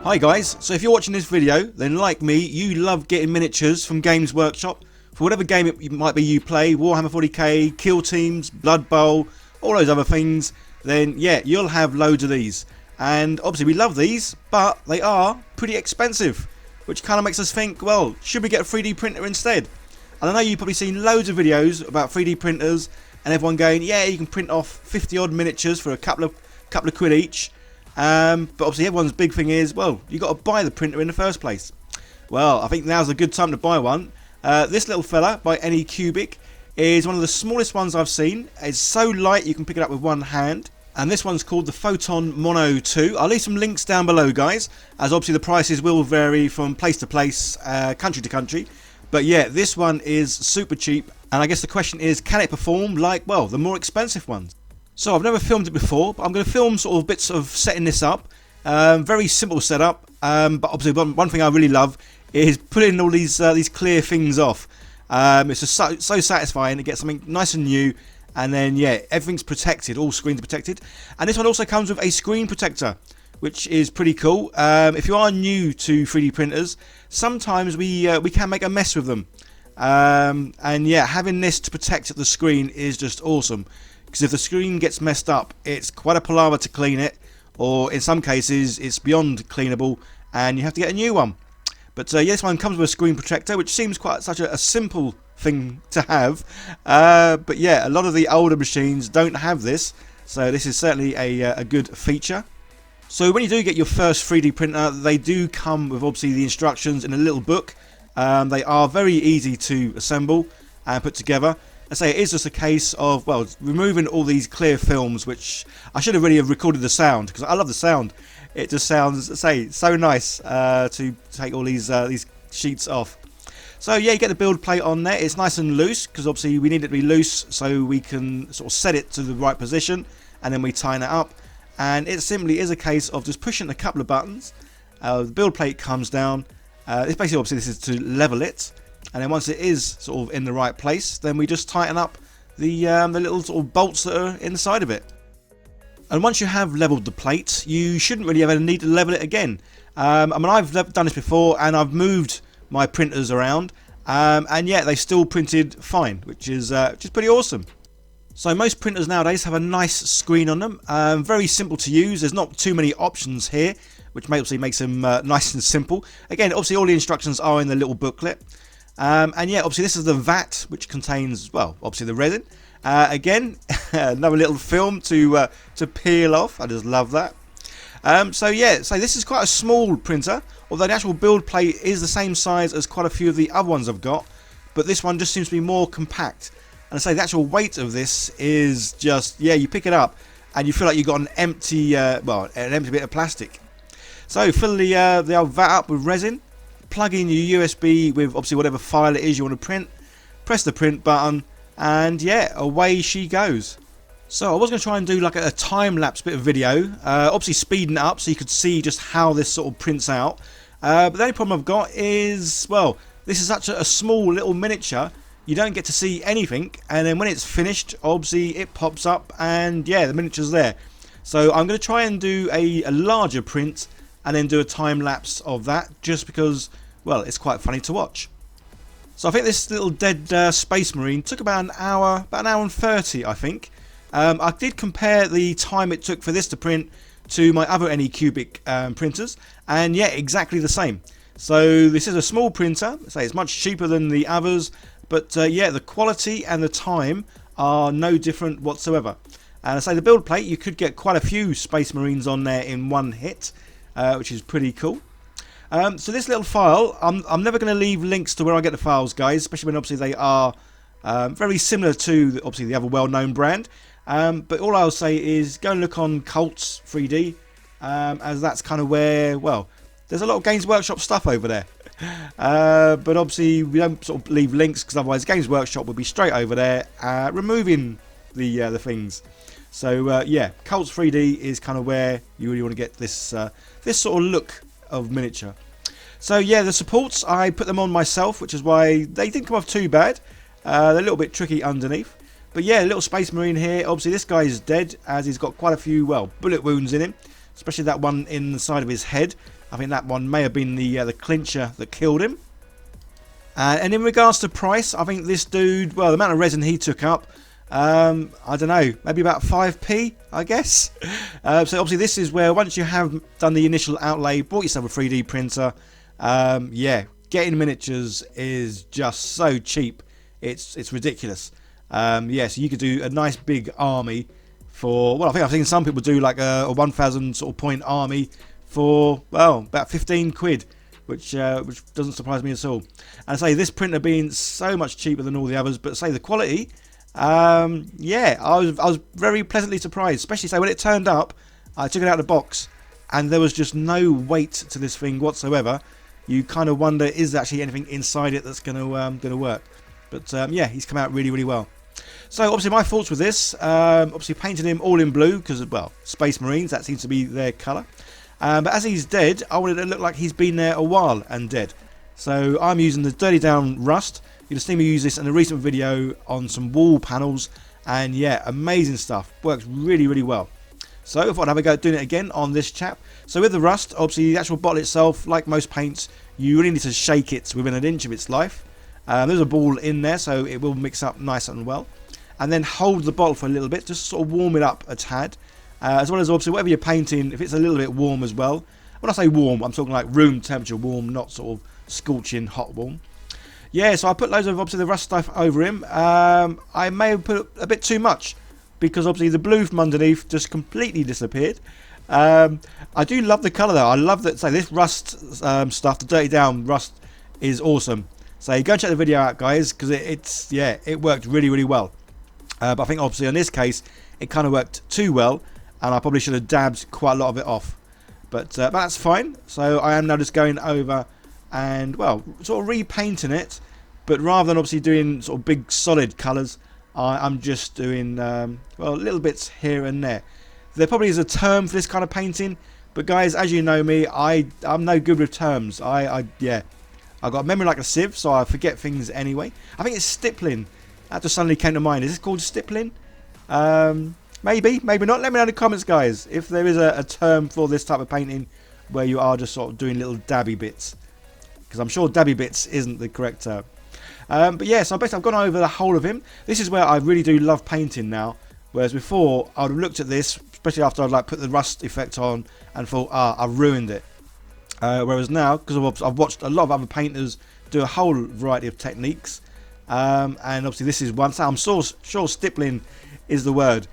Hi guys, so if you're watching this video, then like me, you love getting miniatures from Games Workshop for whatever game it might be you play, Warhammer 40k, Kill Teams, Blood Bowl, all those other things, then yeah, you'll have loads of these. And obviously we love these, but they are pretty expensive, which kind of makes us think, well, should we get a 3D printer instead? And I know you've probably seen loads of videos about 3D printers and everyone going, yeah, you can print off 50 odd miniatures for a couple of quid each. But obviously everyone's big thing is, well, you got to buy the printer in the first place. Well, I think now's a good time to buy one. This little fella by Anycubic is one of the smallest ones I've seen. It's so light you can pick it up with one hand. And this one's called the Photon Mono 2. I'll leave some links down below, guys, as obviously the prices will vary from place to place, country to country. But yeah, this one is super cheap. And I guess the question is, can it perform like, well, the more expensive ones? So I've never filmed it before, but I'm going to film sort of bits of setting this up. Very simple setup, but obviously one thing I really love is putting all these clear things off. It's just so satisfying to get something nice and new, and then yeah, everything's protected, all screens are protected. And this one also comes with a screen protector, which is pretty cool. If you are new to 3D printers, sometimes we can make a mess with them. And yeah, having this to protect the screen is just awesome. Because if the screen gets messed up, it's quite a palaver to clean it, or in some cases it's beyond cleanable and you have to get a new one. But yeah, this one comes with a screen protector, which seems quite such a simple thing to have. But yeah, a lot of the older machines don't have this, so this is certainly a good feature. So when you do get your first 3D printer, they do come with obviously the instructions in a little book. They are very easy to assemble and put together. I say it is just a case of, well, removing all these clear films, which I should have really have recorded the sound, because I love the sound. It just sounds, say, so nice to take all these sheets off. So yeah, you get the build plate on there. It's nice and loose, because obviously we need it to be loose so we can sort of set it to the right position, and then we tighten it up. And it simply is a case of just pushing a couple of buttons. The build plate comes down. It's basically, obviously, this is to level it. And then once it is sort of in the right place, then we just tighten up the little sort of bolts that are inside of it. And once you have leveled the plate, you shouldn't really ever need to level it again. I mean, I've done this before, and I've moved my printers around, and yet they still printed fine, which is pretty awesome. So most printers nowadays have a nice screen on them, very simple to use. There's not too many options here, which obviously makes them nice and simple. Again, obviously all the instructions are in the little booklet. And yeah, obviously this is the vat, which contains, well, obviously the resin. Again, another little film to peel off. I just love that. So yeah, so this is quite a small printer, although the actual build plate is the same size as quite a few of the other ones I've got, but this one just seems to be more compact. And I say the actual weight of this is just, yeah, you pick it up and you feel like you've got an empty, well, an empty bit of plastic. So fill the old vat up with resin. Plug in your USB with obviously whatever file it is you want to print, press the print button, and yeah, away she goes. So I was going to try and do like a time-lapse bit of video, obviously speeding it up so you could see just how this sort of prints out. But the only problem I've got is, well, this is such a small little miniature, you don't get to see anything, and then when it's finished, obviously it pops up and yeah, the miniature's there. So I'm going to try and do a larger print and then do a time lapse of that, just because, well, it's quite funny to watch. So I think this little dead space marine took about an hour and 30, I think. I did compare the time it took for this to print to my other Anycubic printers, and yeah, exactly the same. So this is a small printer, say it's much cheaper than the others, but yeah, the quality and the time are no different whatsoever. And I say the build plate, you could get quite a few space marines on there in one hit. Which is pretty cool. So this little file, I'm never going to leave links to where I get the files, guys, especially when obviously they are very similar to obviously the other well-known brand. But all I'll say is go and look on Cults 3D, as that's kind of where, well, there's a lot of Games Workshop stuff over there. But obviously we don't sort of leave links, because otherwise Games Workshop will be straight over there removing the things. So yeah, Cults 3D is kind of where you really want to get this this sort of look of miniature. So yeah, the supports, I put them on myself, which is why they didn't come off too bad. They're a little bit tricky underneath. But yeah, a little space marine here. Obviously this guy is dead, as he's got quite a few, well, bullet wounds in him. especially that one in the side of his head. I think that one may have been the clincher that killed him. And in regards to price, I think this dude, well, the amount of resin he took up, I don't know, maybe about 5p, I guess. So obviously this is where once you have done the initial outlay, bought yourself a 3D printer, yeah, getting miniatures is just so cheap. It's ridiculous. Yeah, so you could do a nice big army for, well, I've seen some people do like a 1,000 sort of point army for, well, about 15 quid. Which doesn't surprise me at all. And I say this printer being so much cheaper than all the others, but say the quality, yeah, I was very pleasantly surprised. Especially say when it turned up, I took it out of the box, and there was just no weight to this thing whatsoever. You kind of wonder, is there actually anything inside it that's gonna work? But yeah, he's come out really, really well. So obviously my thoughts with this, obviously painted him all in blue because, well, Space Marines, that seems to be their colour. But as he's dead, I wanted it to look like he's been there a while and dead. So I'm using the Dirty Down Rust. You'll have seen me use this in a recent video on some wall panels. And yeah, amazing stuff. Works really, really well. So I thought I'd have a go at doing it again on this chap. So with the rust, obviously the actual bottle itself, like most paints, you really need to shake it within an inch of its life. There's a ball in there, so it will mix up nice and well. And then hold the bottle for a little bit, just sort of warm it up a tad. As well as obviously whatever you're painting, if it's a little bit warm as well. When I say warm, I'm talking like room temperature warm, not sort of scorching hot warm. Yeah, so I put loads of obviously the rust stuff over him. I may have put a bit too much because obviously the blue from underneath just completely disappeared. I do love the colour though. I love that. So this rust stuff, the Dirty Down Rust, is awesome. So go and check the video out, guys, because it worked really, really well. But I think obviously in this case it kind of worked too well. And I probably should have dabbed quite a lot of it off. But that's fine. So I am now just going over and, well, sort of repainting it. But rather than obviously doing sort of big solid colours, I'm just doing, well, little bits here and there. There probably is a term for this kind of painting. But guys, as you know me, I'm no good with terms. Yeah, I've got a memory like a sieve, so I forget things anyway. I think it's stippling. That just suddenly came to mind. Is this called stippling? Maybe, maybe not. Let me know in the comments, guys, if there is a term for this type of painting where you are just sort of doing little dabby bits. Because I'm sure dabby bits isn't the correct term. But yeah, so basically I've gone over the whole of him. This is where I really do love painting now. Whereas before, I would have looked at this, especially after I'd like put the rust effect on and thought, I've ruined it. Whereas now, because I've watched a lot of other painters do a whole variety of techniques. And obviously this is one. So I'm sure stippling is the word.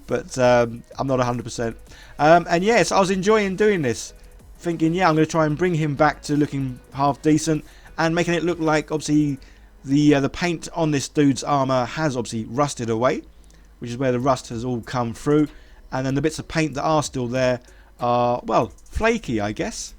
But I'm not 100%. And yes, I was enjoying doing this. Thinking, yeah, I'm going to try and bring him back to looking half decent. And making it look like, obviously, the paint on this dude's armour has obviously rusted away. Which is where the rust has all come through. And then the bits of paint that are still there are, well, flaky, I guess.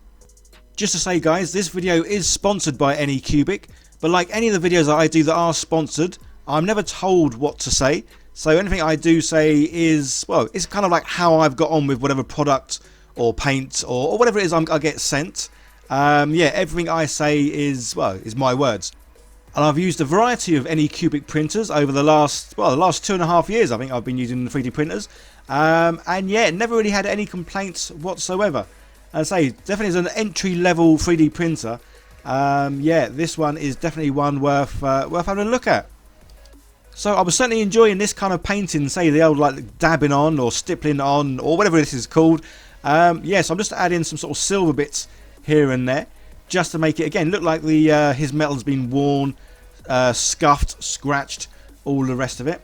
Just to say, guys, this video is sponsored by Anycubic. But like any of the videos that I do that are sponsored, I'm never told what to say. So anything I do say is, well, it's kind of like how I've got on with whatever product or paint or whatever it is I get sent. Yeah, everything I say is, well, is my words. And I've used a variety of Anycubic printers over the last 2.5 years. I think I've been using the 3D printers. And yeah, never really had any complaints whatsoever. As I say, definitely is an entry level 3D printer. Yeah, this one is definitely one worth having a look at. So I was certainly enjoying this kind of painting, say the old like dabbing on or stippling on or whatever this is called. Yeah, so I'm just adding some sort of silver bits here and there just to make it again look like the his metal's been worn, scuffed, scratched, all the rest of it.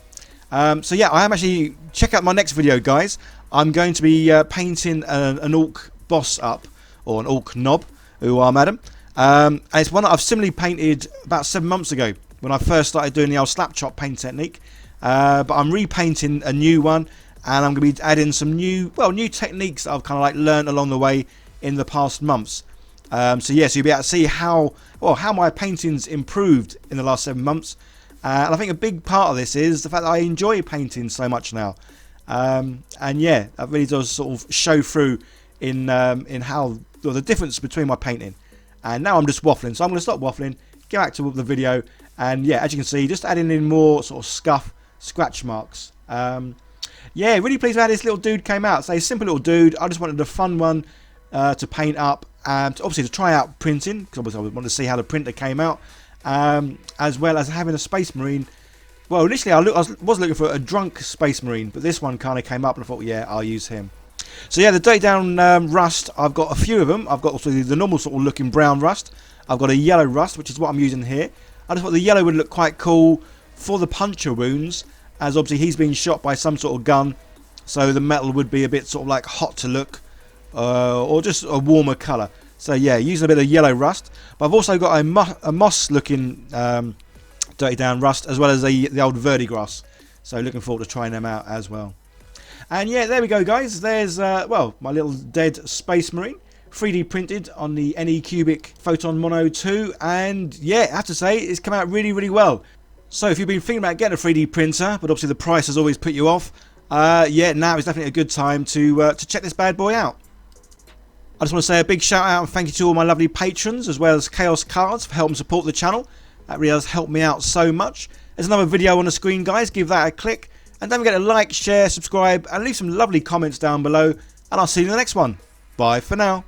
So yeah, I am actually, check out my next video, guys. I'm going to be painting an orc boss up, or an orc knob, who are madam. And it's one that I've similarly painted about 7 months ago, when I first started doing the old slap chop paint technique. But I'm repainting a new one, and I'm going to be adding some new techniques that I've kind of like learned along the way in the past months. So yeah, so you'll be able to see how my painting's improved in the last 7 months. And I think a big part of this is the fact that I enjoy painting so much now. And yeah, that really does sort of show through in how the difference between my painting. And now I'm just waffling, so I'm going to stop waffling, get back to the video. And yeah, as you can see, just adding in more sort of scuff, scratch marks. yeah, really pleased with how this little dude came out. So a simple little dude. I just wanted a fun one to paint up, and obviously to try out printing, because obviously I wanted to see how the printer came out, as well as having a Space Marine. Well, initially I was looking for a drunk Space Marine, but this one kind of came up and I thought, yeah, I'll use him. So yeah, the Dirty Down rust, I've got a few of them. I've got also the normal sort of looking brown rust. I've got a yellow rust, which is what I'm using here. I just thought the yellow would look quite cool for the puncture wounds, as obviously he's been shot by some sort of gun, so the metal would be a bit sort of like hot to look, or just a warmer colour. So yeah, using a bit of yellow rust. But I've also got a moss looking Dirty Down rust, as well as the old verdigris. So looking forward to trying them out as well. And yeah, there we go, guys. There's well, my little dead Space Marine, 3D printed on the Anycubic Photon Mono 2, and yeah, I have to say it's come out really, really well. So if you've been thinking about getting a 3D printer, but obviously the price has always put you off, yeah, now is definitely a good time to check this bad boy out. I just want to say a big shout out and thank you to all my lovely patrons, as well as Chaos Cards, for helping support the channel. That really has helped me out so much. There's another video on the screen, guys. Give that a click. And don't forget to like, share, subscribe, and leave some lovely comments down below. And I'll see you in the next one. Bye for now.